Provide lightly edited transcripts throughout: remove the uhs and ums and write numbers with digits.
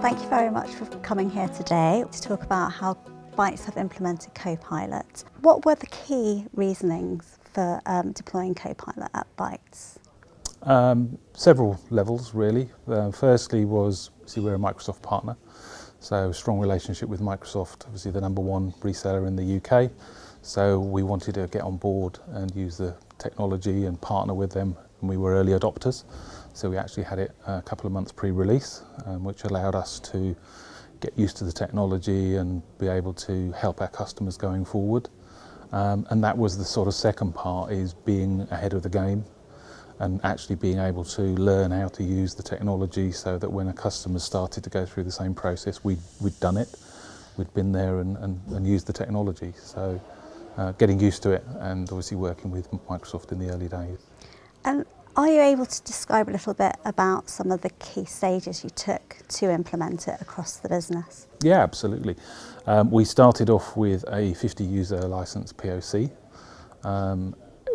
Thank you very much for coming here today to talk about how Bytes have implemented Copilot. What were the key reasonings for deploying Copilot at Bytes? Several levels really. Firstly was, we're a Microsoft partner, so strong relationship with Microsoft, obviously the #1 reseller in the UK. So we wanted to get on board and use the technology and partner with them, and we were early adopters. So we actually had it a couple of months pre-release, which allowed us to get used to the technology and be able to help our customers going forward. And that was the sort of second part, is being ahead of the game and actually being able to learn how to use the technology so that when a customer started to go through the same process, we'd done it. We'd been there and used the technology. So getting used to it, and obviously working with Microsoft in the early days. And are you able to describe a little bit about some of the key stages you took to implement it across the business? Yeah, absolutely. We started off with a 50 user license POC.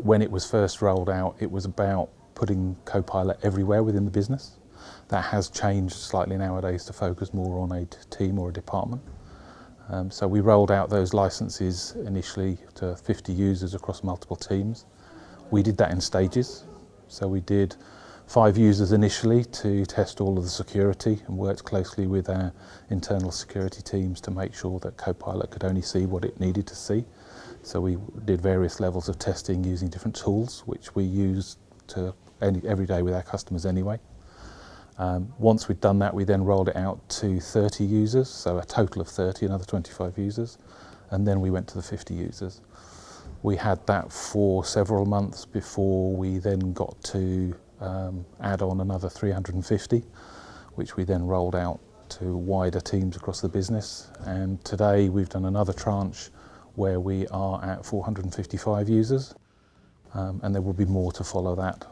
When it was first rolled out, it was about putting Copilot everywhere within the business. That has changed slightly nowadays to focus more on a team or a department. So we rolled out those licenses initially to 50 users across multiple teams. We did that in stages. So we did 5 users initially to test all of the security, and worked closely with our internal security teams to make sure that Copilot could only see what it needed to see. So we did various levels of testing using different tools, which we use every day with our customers anyway. Once we'd done that, we then rolled it out to 30 users, so a total of 30, another 25 users, and then we went to the 50 users. We had that for several months before we then got to add on another 350, which we then rolled out to wider teams across the business. And today we've done another tranche where we are at 455 users, and there will be more to follow that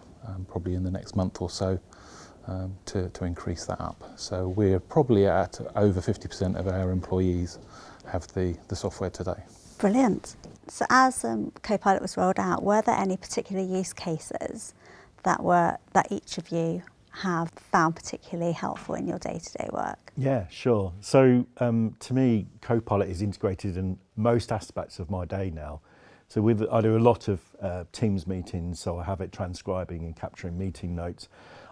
probably in the next month or so to increase that up. So we're probably at over 50% of our employees have the software today. Brilliant. So as Copilot was rolled out, were there any particular use cases that each of you have found particularly helpful in your day-to-day work? Yeah, sure. So to me, Copilot is integrated in most aspects of my day now. So I do a lot of Teams meetings, so I have it transcribing and capturing meeting notes.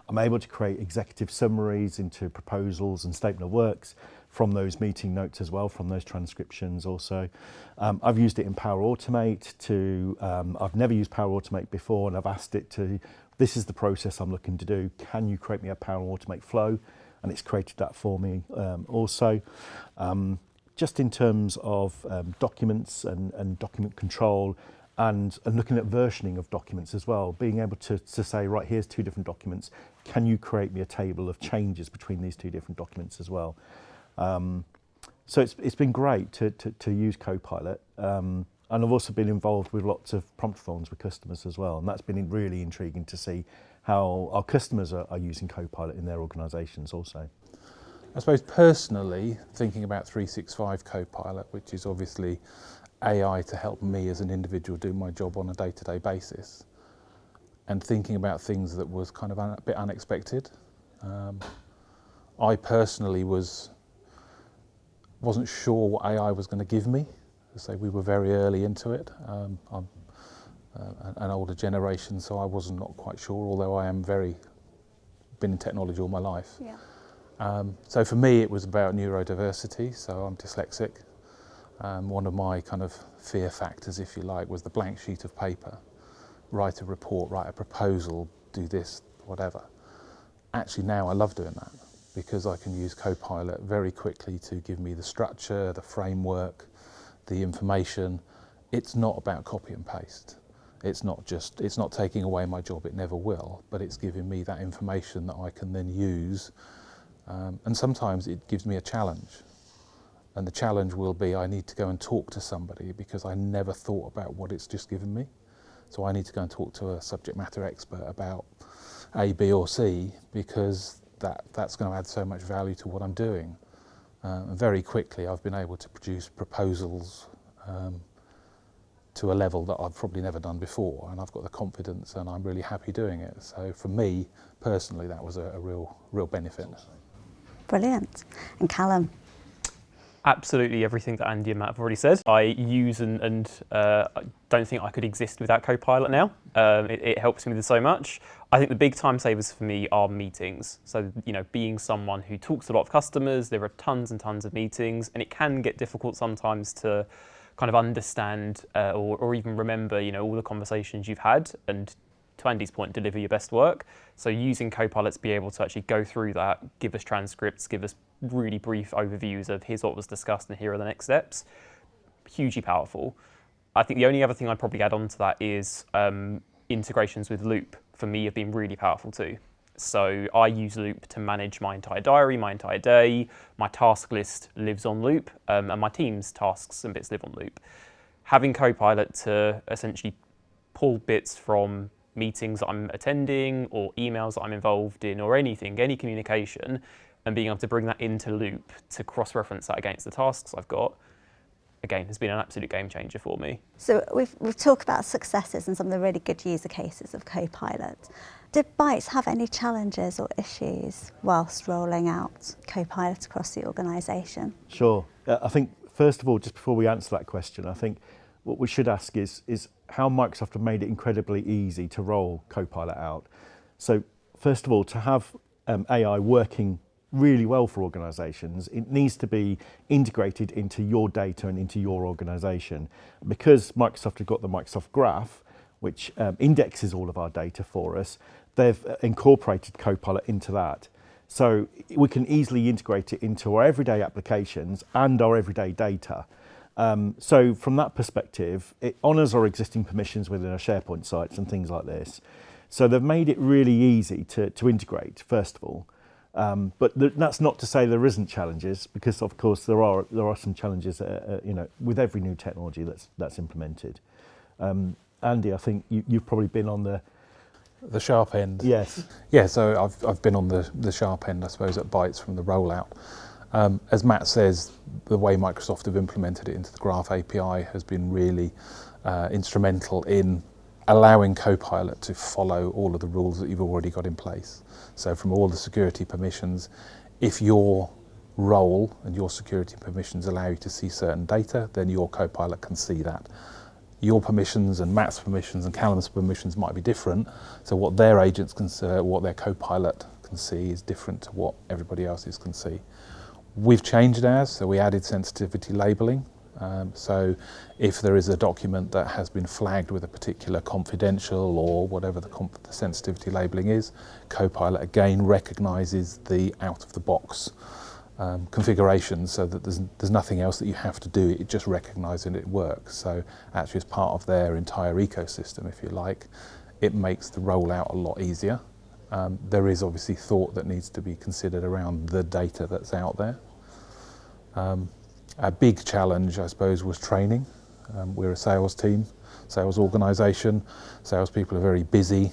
I'm able to create executive summaries into proposals and statement of works from those meeting notes as well, from those transcriptions also. I've used it in Power Automate I've never used Power Automate before, and I've asked it to, this is the process I'm looking to do, can you create me a Power Automate flow? And it's created that for me also. Just in terms of documents and document control, and looking at versioning of documents as well, being able to say, right, here's 2 different documents, can you create me a table of changes between these 2 different documents as well? So it's been great to use Copilot, and I've also been involved with lots of prompt-a-thons with customers as well, and that's been really intriguing to see how our customers are using Copilot in their organisations also. I suppose personally, thinking about 365 Copilot, which is obviously AI to help me as an individual do my job on a day-to-day basis, and thinking about things that was kind of a bit unexpected. I personally wasn't sure what AI was going to give me. So we were very early into it. I'm an older generation, so I was not quite sure, although I am been in technology all my life. Yeah. So for me, it was about neurodiversity. So I'm dyslexic. One of my kind of fear factors, if you like, was the blank sheet of paper. Write a report, write a proposal, do this, whatever. Actually now I love doing that, because I can use Copilot very quickly to give me the structure, the framework, the information. It's not about copy and paste. It's not taking away my job, it never will, but it's giving me that information that I can then use. And sometimes it gives me a challenge. And the challenge will be, I need to go and talk to somebody because I never thought about what it's just given me. So I need to go and talk to a subject matter expert about A, B or C, because that's going to add so much value to what I'm doing. And very quickly I've been able to produce proposals to a level that I've probably never done before, and I've got the confidence and I'm really happy doing it. So for me personally, that was a real benefit. Brilliant. And Callum? Absolutely everything that Andy and Matt have already said. I use and I don't think I could exist without Copilot now. It helps me with so much. I think the big time savers for me are meetings. So, being someone who talks to a lot of customers, there are tons and tons of meetings, and it can get difficult sometimes to kind of understand or even remember, all the conversations you've had, and to Andy's point, deliver your best work. So using Copilot to be able to actually go through that, give us transcripts, give us really brief overviews of here's what was discussed and here are the next steps, hugely powerful. I think the only other thing I'd probably add on to that is integrations with Loop for me have been really powerful too. So I use Loop to manage my entire diary, my entire day. My task list lives on Loop, and my team's tasks and bits live on Loop. Having Copilot to essentially pull bits from meetings that I'm attending or emails that I'm involved in or anything, any communication, and being able to bring that into Loop to cross-reference that against the tasks I've got, again, has been an absolute game changer for me. So we've talked about successes and some of the really good user cases of Copilot. Did Bytes have any challenges or issues whilst rolling out Copilot across the organisation? Sure. I think, first of all, just before we answer that question, I think what we should ask is how Microsoft have made it incredibly easy to roll Copilot out. So, first of all, to have AI working really well for organisations, it needs to be integrated into your data and into your organisation. Because Microsoft have got the Microsoft Graph, which indexes all of our data for us, they've incorporated Copilot into that. So we can easily integrate it into our everyday applications and our everyday data. So from that perspective, it honours our existing permissions within our SharePoint sites and things like this. So they've made it really easy to integrate, first of all. But that's not to say there isn't challenges, because of course there are some challenges, with every new technology that's implemented. Andy, I think you've probably been on the sharp end. Yes. Yeah, so I've been on the sharp end, I suppose, at Bytes from the rollout. As Matt says, the way Microsoft have implemented it into the Graph API has been really instrumental in allowing Copilot to follow all of the rules that you've already got in place. So from all the security permissions, if your role and your security permissions allow you to see certain data, then your Copilot can see that. Your permissions and Matt's permissions and Callum's permissions might be different, so what their agents can see, what their Copilot can see is different to what everybody else's can see. We've changed ours, so we added sensitivity labeling. So if there is a document that has been flagged with a particular confidential or whatever the sensitivity labeling is, Copilot again recognises the out-of-the-box configuration, so that there's nothing else that you have to do, it just recognises it works. So actually, as part of their entire ecosystem, if you like, it makes the rollout a lot easier. There is obviously thought that needs to be considered around the data that's out there. A big challenge, I suppose, was training. We're a sales team, sales organisation. Salespeople are very busy.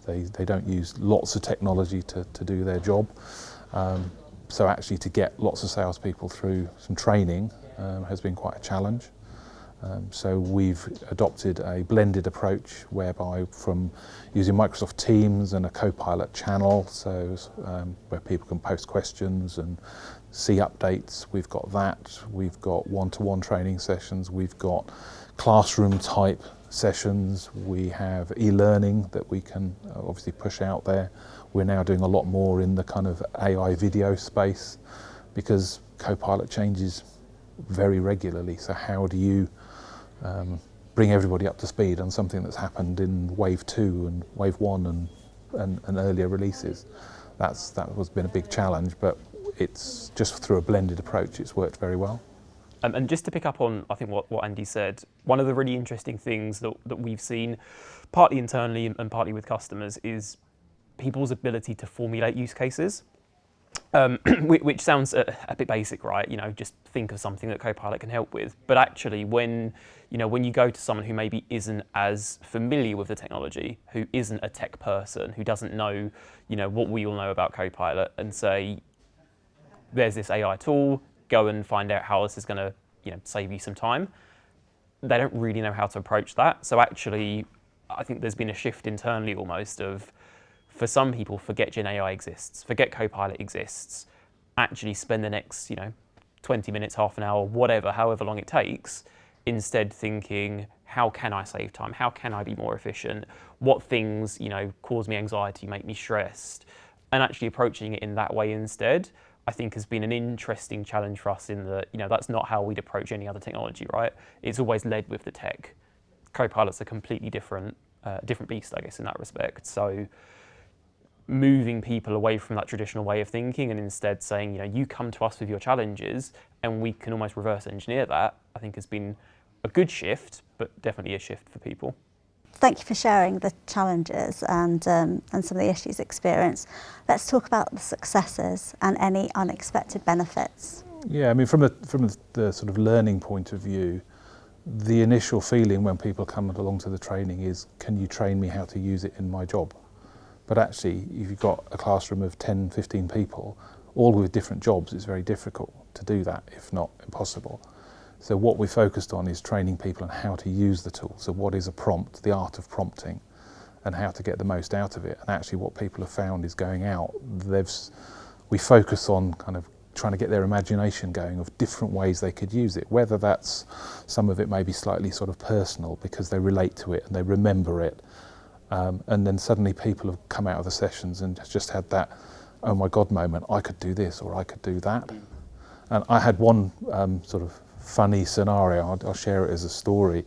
They don't use lots of technology to do their job. So actually to get lots of salespeople through some training has been quite a challenge. So we've adopted a blended approach whereby from using Microsoft Teams and a Copilot channel, so where people can post questions and see updates, we've got that. We've got one-to-one training sessions. We've got classroom type sessions. We have e-learning that we can obviously push out there. We're now doing a lot more in the kind of AI video space because Copilot changes very regularly. So how do you bring everybody up to speed on something that's happened in Wave 2 and Wave 1 and earlier releases? That has been a big challenge, but it's just through a blended approach, it's worked very well. And just to pick up on, I think, what Andy said, one of the really interesting things that we've seen, partly internally and partly with customers, is people's ability to formulate use cases, which sounds a bit basic, right? Just think of something that Copilot can help with. But actually, when you go to someone who maybe isn't as familiar with the technology, who isn't a tech person, who doesn't know, what we all know about Copilot, and say, there's this AI tool, go and find out how this is going to, save you some time. They don't really know how to approach that. So actually, I think there's been a shift internally almost of, for some people, forget Gen AI exists, forget Copilot exists. actually spend the next, 20 minutes, half an hour, whatever, however long it takes, instead thinking, how can I save time? How can I be more efficient? What things, cause me anxiety, make me stressed? And actually approaching it in that way instead, I think has been an interesting challenge for us in that, that's not how we'd approach any other technology, right? It's always led with the tech. Copilot's a completely different beast, I guess, in that respect. So moving people away from that traditional way of thinking and instead saying, you come to us with your challenges and we can almost reverse engineer that, I think has been a good shift, but definitely a shift for people. Thank you for sharing the challenges and some of the issues experienced. Let's talk about the successes and any unexpected benefits. Yeah, I mean, from the sort of learning point of view, the initial feeling when people come along to the training is, can you train me how to use it in my job? But actually, if you've got a classroom of 10, 15 people, all with different jobs, it's very difficult to do that, if not impossible. So what we focused on is training people on how to use the tool. So what is a prompt, the art of prompting, and how to get the most out of it. And actually what people have found is going out, we focus on kind of trying to get their imagination going of different ways they could use it, whether that's, some of it may be slightly sort of personal because they relate to it and they remember it. And then suddenly people have come out of the sessions and just had that, oh my God moment, I could do this or I could do that. And I had one sort of funny scenario, I'll share it as a story,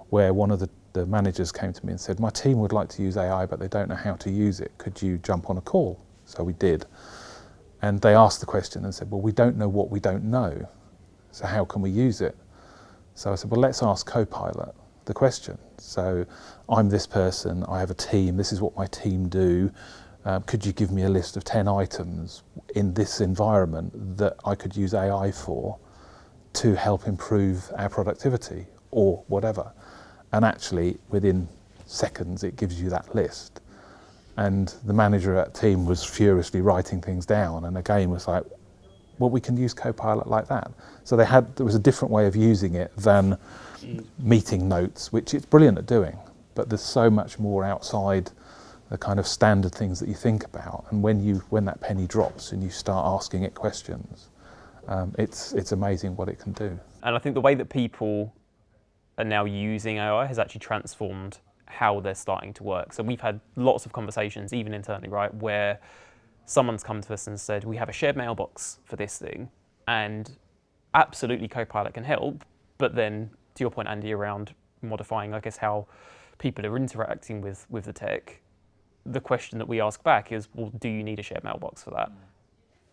where one of the managers came to me and said, my team would like to use AI, but they don't know how to use it. Could you jump on a call? So we did. And they asked the question and said, well, we don't know what we don't know. So how can we use it? So I said, well, let's ask Copilot the question. So I'm this person, I have a team, this is what my team do. Could you give me a list of 10 items in this environment that I could use AI for to help improve our productivity or whatever? And actually within seconds it gives you that list. And the manager at team was furiously writing things down and again was like, well, we can use Copilot like that. So there was a different way of using it than meeting notes, which it's brilliant at doing, but there's so much more outside the kind of standard things that you think about. And when that penny drops and you start asking it questions, it's amazing what it can do. And I think the way that people are now using AI has actually transformed how they're starting to work. So we've had lots of conversations, even internally, right, where someone's come to us and said, we have a shared mailbox for this thing, and absolutely Copilot can help, but then, to your point, Andy, around modifying, I guess, how people are interacting with the tech, the question that we ask back is, well, do you need a shared mailbox for that?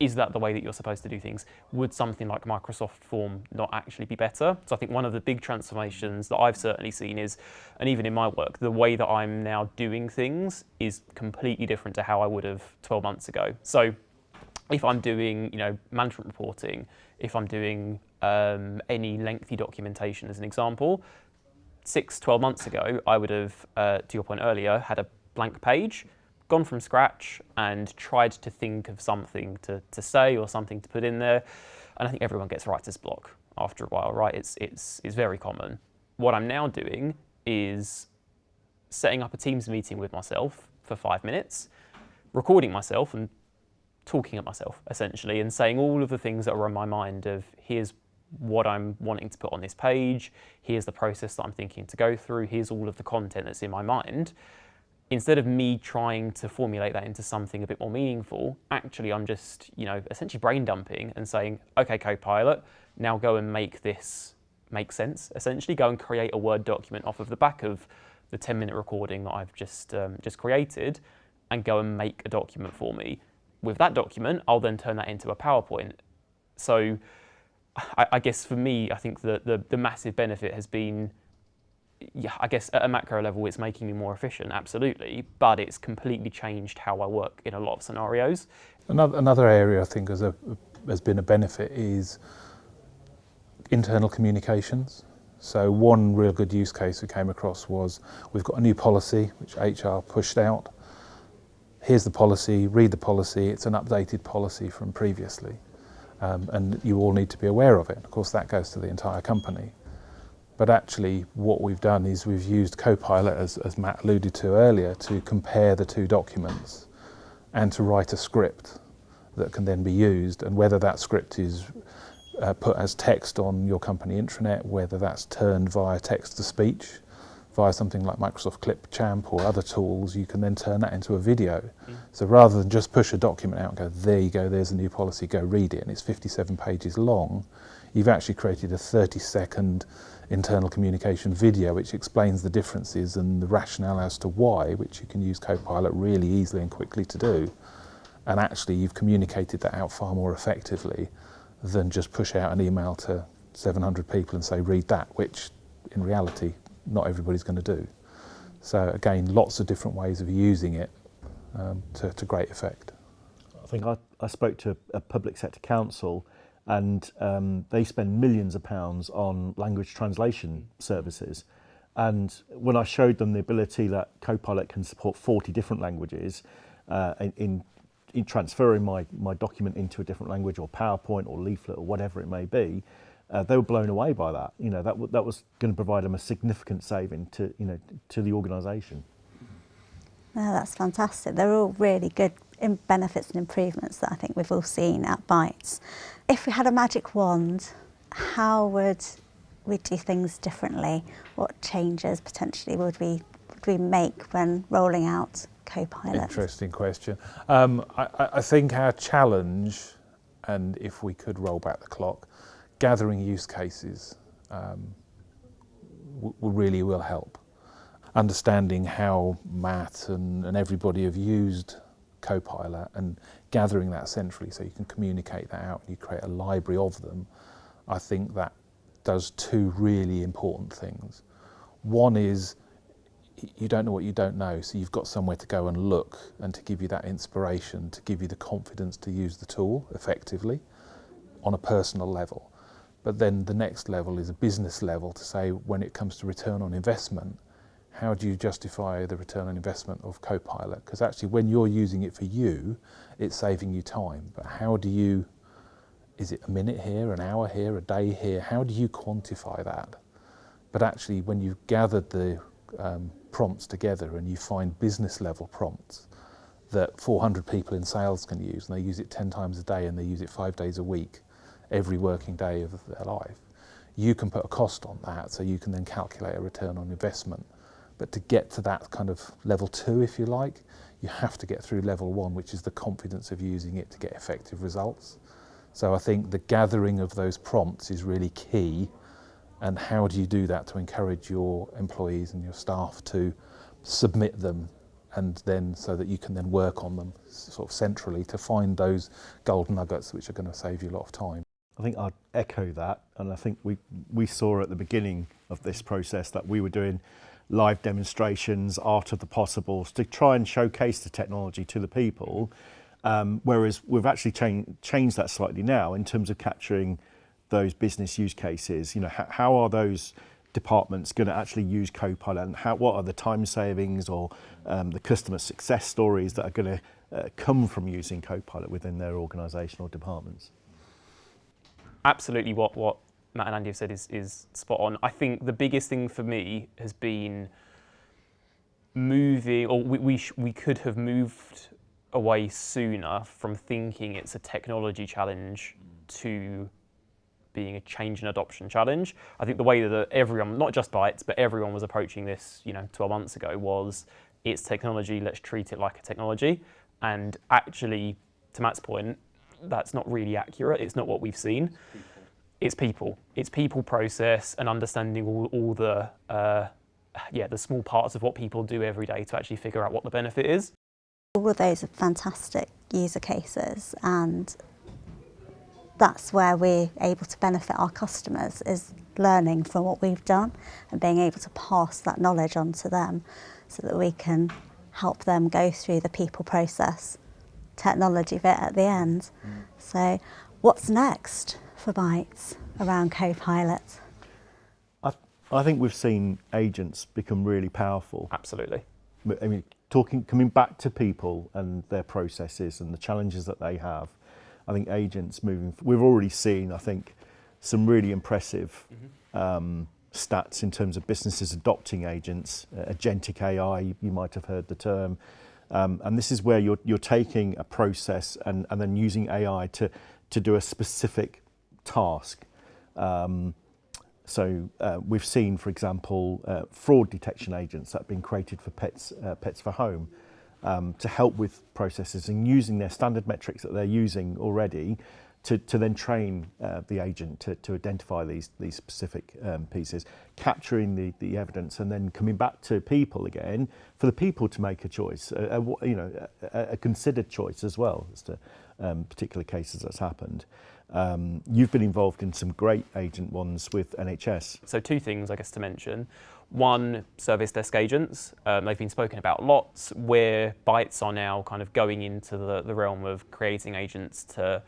Is that the way that you're supposed to do things? Would something like Microsoft Form not actually be better? So I think one of the big transformations that I've certainly seen is, and even in my work, the way that I'm now doing things is completely different to how I would have 12 months ago. So if I'm doing, management reporting, if I'm doing any lengthy documentation as an example, 12 months ago, I would have, to your point earlier, had a blank page, gone from scratch and tried to think of something to say or something to put in there. And I think everyone gets writer's block after a while, right? It's very common. What I'm now doing is setting up a Teams meeting with myself for 5 minutes, recording myself and talking at myself, essentially, and saying all of the things that are on my mind of, here's what I'm wanting to put on this page, here's the process that I'm thinking to go through, here's all of the content that's in my mind. Instead of me trying to formulate that into something a bit more meaningful, actually I'm just, essentially brain dumping and saying, okay, Copilot, now go and make this make sense, essentially. Go and create a Word document off of the back of the 10-minute recording that I've just created, and go and make a document for me. With that document, I'll then turn that into a PowerPoint. So I guess for me, I think the massive benefit has been, I guess at a macro level, it's making me more efficient, absolutely, but it's completely changed how I work in a lot of scenarios. Another area I think has been a benefit is internal communications. So one real good use case we came across was, we've got a new policy which HR pushed out. Here's the policy, read the policy, it's an updated policy from previously, and you all need to be aware of it. Of course, that goes to the entire company. But actually what we've done is we've used Copilot, as Matt alluded to earlier, to compare the two documents and to write a script that can then be used, and whether that script is put as text on your company intranet, whether that's turned via text to speech, via something like Microsoft Clipchamp or other tools, you can then turn that into a video. So rather than just push a document out and go, there you go, there's a new policy, go read it, and it's 57 pages long, you've actually created a 30-second internal communication video which explains the differences and the rationale as to why, which you can use Copilot really easily and quickly to do. And actually you've communicated that out far more effectively than just push out an email to 700 people and say, read that, which in reality, not everybody's going to do. So again, lots of different ways of using it to great effect. I think I spoke to a public sector council, and they spend millions of pounds on language translation services. And when I showed them the ability that Copilot can support 40 different languages in transferring my document into a different language, or PowerPoint or leaflet or whatever it may be, they were blown away by that. You know, that was going to provide them a significant saving to the organisation. No, that's fantastic. They're all really good benefits and improvements that I think we've all seen at Bytes. If we had a magic wand, how would we do things differently? What changes potentially would we make when rolling out Copilot? Interesting question. I think our challenge, and if we could roll back the clock, gathering use cases really will help. Understanding how Matt and everybody have used Copilot and gathering that centrally so you can communicate that out and you create a library of them, I think that does two really important things. One is you don't know what you don't know, so you've got somewhere to go and look and to give you that inspiration, to give you the confidence to use the tool effectively on a personal level. But then the next level is a business level to say, when it comes to return on investment, how do you justify the return on investment of Copilot? Because actually when you're using it for you, it's saving you time. But how do you, is it a minute here, an hour here, a day here? How do you quantify that? But actually when you've gathered the prompts together and you find business level prompts that 400 people in sales can use, and they use it 10 times a day and they use it 5 days a week, every working day of their life, you can put a cost on that, so you can then calculate a return on investment. But to get to that kind of level 2, if you like, you have to get through level 1, which is the confidence of using it to get effective results. So I think the gathering of those prompts is really key. And how do you do that to encourage your employees and your staff to submit them, and then so that you can then work on them sort of centrally to find those gold nuggets which are going to save you a lot of time. I think I'd echo that, and I think we saw at the beginning of this process that we were doing live demonstrations, art of the possibles, to try and showcase the technology to the people, whereas we've actually changed that slightly now in terms of capturing those business use cases. You know, how are those departments going to actually use Copilot, and what are the time savings or the customer success stories that are going to come from using Copilot within their organisational departments? Absolutely, what Matt and Andy have said is spot on. I think the biggest thing for me has been moving, or we could have moved away sooner from thinking it's a technology challenge to being a change and adoption challenge. I think the way that everyone, not just Bytes, but everyone was approaching this, 12 months ago was, it's technology, let's treat it like a technology. And actually, to Matt's point, that's not really accurate. It's not what we've seen. It's people. It's people, process, and understanding all the small parts of what people do every day to actually figure out what the benefit is. All of those are fantastic user cases, and that's where we're able to benefit our customers, is learning from what we've done and being able to pass that knowledge on to them so that we can help them go through the people, process, technology bit at the end. So what's next for Bytes around Copilot? I think we've seen agents become really powerful. Absolutely. I mean, coming back to people and their processes and the challenges that they have, I think agents we've already seen, I think, some really impressive stats in terms of businesses adopting agents, agentic AI, you might have heard the term, And this is where you're taking a process and then using AI to do a specific task. So we've seen, for example, fraud detection agents that have been created for pets for home to help with processes and using their standard metrics that they're using already to then train the agent to identify these specific pieces, capturing the evidence, and then coming back to people again for the people to make a choice, a considered choice as well as to particular cases that's happened. You've been involved in some great agent ones with NHS. So 2 things, I guess, to mention. One, service desk agents. They've been spoken about lots, where Bytes are now kind of going into the realm of creating agents to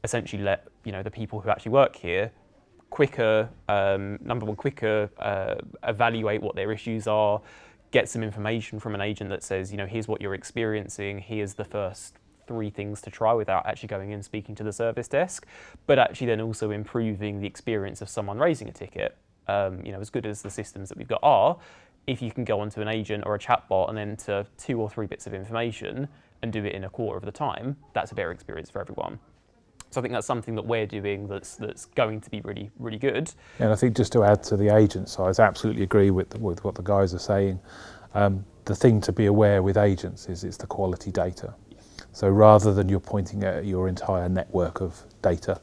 essentially let the people who actually work here quicker evaluate what their issues are, get some information from an agent that says, here's what you're experiencing, here's the first 3 things to try without actually going in and speaking to the service desk, but actually then also improving the experience of someone raising a ticket. As good as the systems that we've got are, if you can go onto an agent or a chatbot and enter 2 or 3 bits of information and do it in a quarter of the time, that's a better experience for everyone. So I think that's something that we're doing that's going to be really, really good. And I think just to add to the agent side, I absolutely agree with what the guys are saying. The thing to be aware with agents is it's the quality data. So rather than you're pointing at your entire network of data,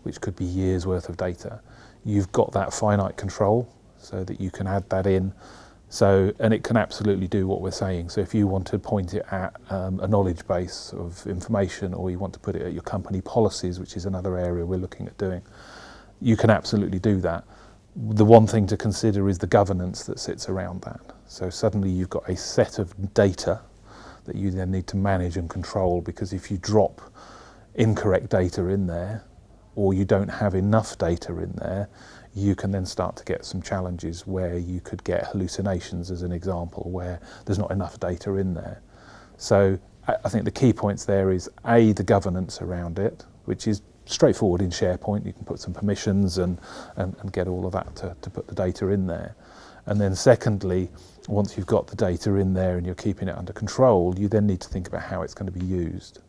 which could be years worth of data, you've got that finite control so that you can add that in. And it can absolutely do what we're saying. So if you want to point it at a knowledge base of information, or you want to put it at your company policies, which is another area we're looking at doing, you can absolutely do that. The one thing to consider is the governance that sits around that. So suddenly you've got a set of data that you then need to manage and control, because if you drop incorrect data in there, or you don't have enough data in there, you can then start to get some challenges where you could get hallucinations, as an example, where there's not enough data in there. So I think the key points there is the governance around it, which is straightforward in SharePoint. You can put some permissions and get all of that to put the data in there. And then secondly, once you've got the data in there and you're keeping it under control, you then need to think about how it's going to be used.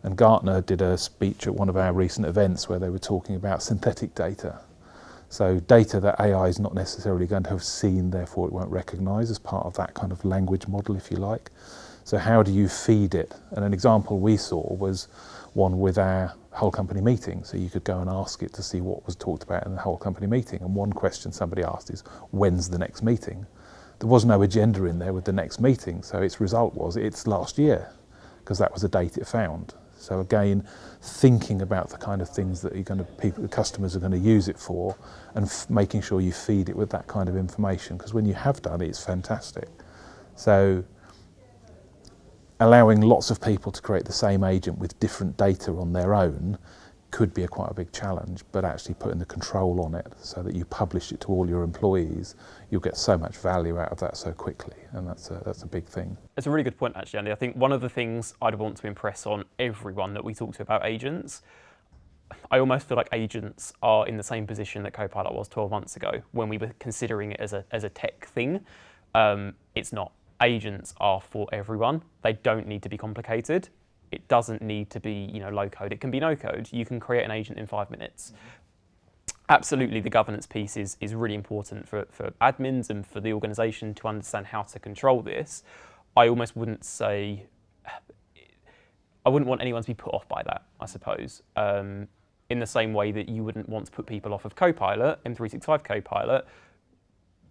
And Gartner did a speech at one of our recent events where they were talking about synthetic data. So data that AI is not necessarily going to have seen, therefore it won't recognise, as part of that kind of language model, if you like. So how do you feed it? And an example we saw was one with our whole company meeting. So you could go and ask it to see what was talked about in the whole company meeting. And one question somebody asked is, when's the next meeting? There was no agenda in there with the next meeting. So its result was, it's last year, because that was the date it found. So again, thinking about the kind of things that the customers are going to use it for, and making sure you feed it with that kind of information, because when you have done it, it's fantastic. So allowing lots of people to create the same agent with different data on their own could be quite a big challenge, but actually putting the control on it so that you publish it to all your employees, you'll get so much value out of that so quickly, and that's a big thing. It's a really good point, actually, Andy. I think one of the things I'd want to impress on everyone that we talk to about agents, I almost feel like agents are in the same position that Copilot was 12 months ago when we were considering it as a tech thing. It's not. Agents are for everyone. They don't need to be complicated. It doesn't need to be, low code. It can be no code. You can create an agent in 5 minutes. Absolutely, the governance piece is really important for admins and for the organisation to understand how to control this. I almost wouldn't say, I wouldn't want anyone to be put off by that, I suppose. In the same way that you wouldn't want to put people off of Copilot, M365 Copilot,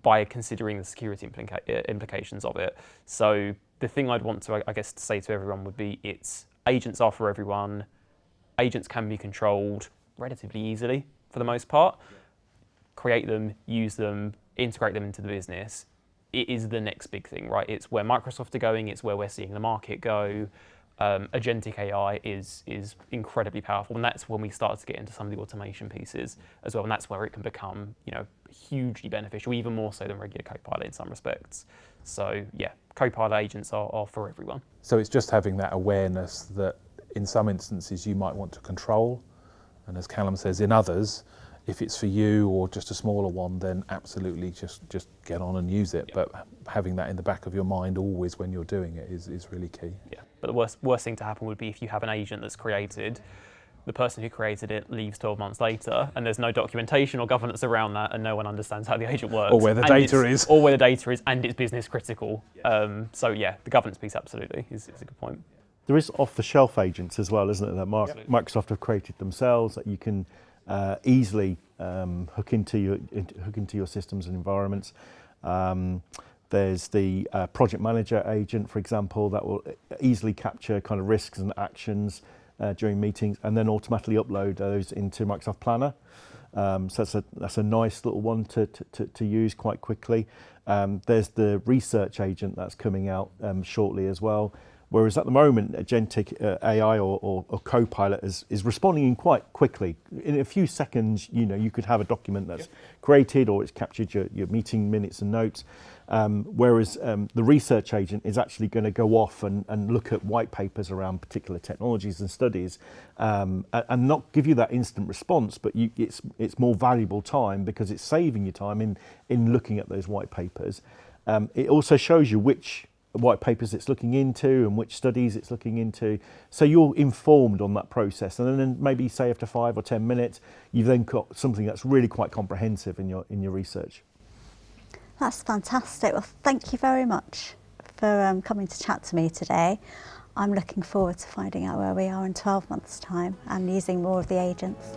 by considering the security implications of it. So the thing I'd want to, I guess, to say to everyone would be, agents are for everyone. Agents can be controlled relatively easily for the most part. Create them, use them, integrate them into the business. It is the next big thing, right? It's where Microsoft are going. It's where we're seeing the market go. Agentic AI is incredibly powerful, and that's when we start to get into some of the automation pieces as well, and that's where it can become, hugely beneficial, even more so than regular Copilot in some respects. So yeah, Copilot agents are for everyone. So it's just having that awareness that in some instances you might want to control, and as Callum says, in others, if it's for you or just a smaller one, then absolutely just get on and use it. But having that in the back of your mind always when you're doing it is really key. Yeah, but the worst thing to happen would be if you have an agent that's created, the person who created it leaves 12 months later, and there's no documentation or governance around that, and no one understands how the agent works. Or where the data is. Or where the data is, and it's business critical. So yeah, the governance piece absolutely is a good point. There is off-the-shelf agents as well, isn't it, that Microsoft have created themselves that you can easily hook into your systems and environments. There's the project manager agent, for example, that will easily capture kind of risks and actions during meetings, and then automatically upload those into Microsoft Planner. So that's a nice little one to use quite quickly. There's the research agent that's coming out shortly as well. Whereas at the moment, Agentic AI or Copilot is responding in quite quickly. In a few seconds, you could have a document that's created, or it's captured your meeting minutes and notes. Whereas the research agent is actually going to go off and look at white papers around particular technologies and studies, and not give you that instant response, but it's more valuable time because it's saving you time in looking at those white papers. It also shows you which white papers it's looking into and which studies it's looking into, so you're informed on that process, and then maybe say after 5 or 10 minutes you've then got something that's really quite comprehensive in your research. That's fantastic. Well, thank you very much for coming to chat to me today. I'm looking forward to finding out where we are in 12 months' time and using more of the agents.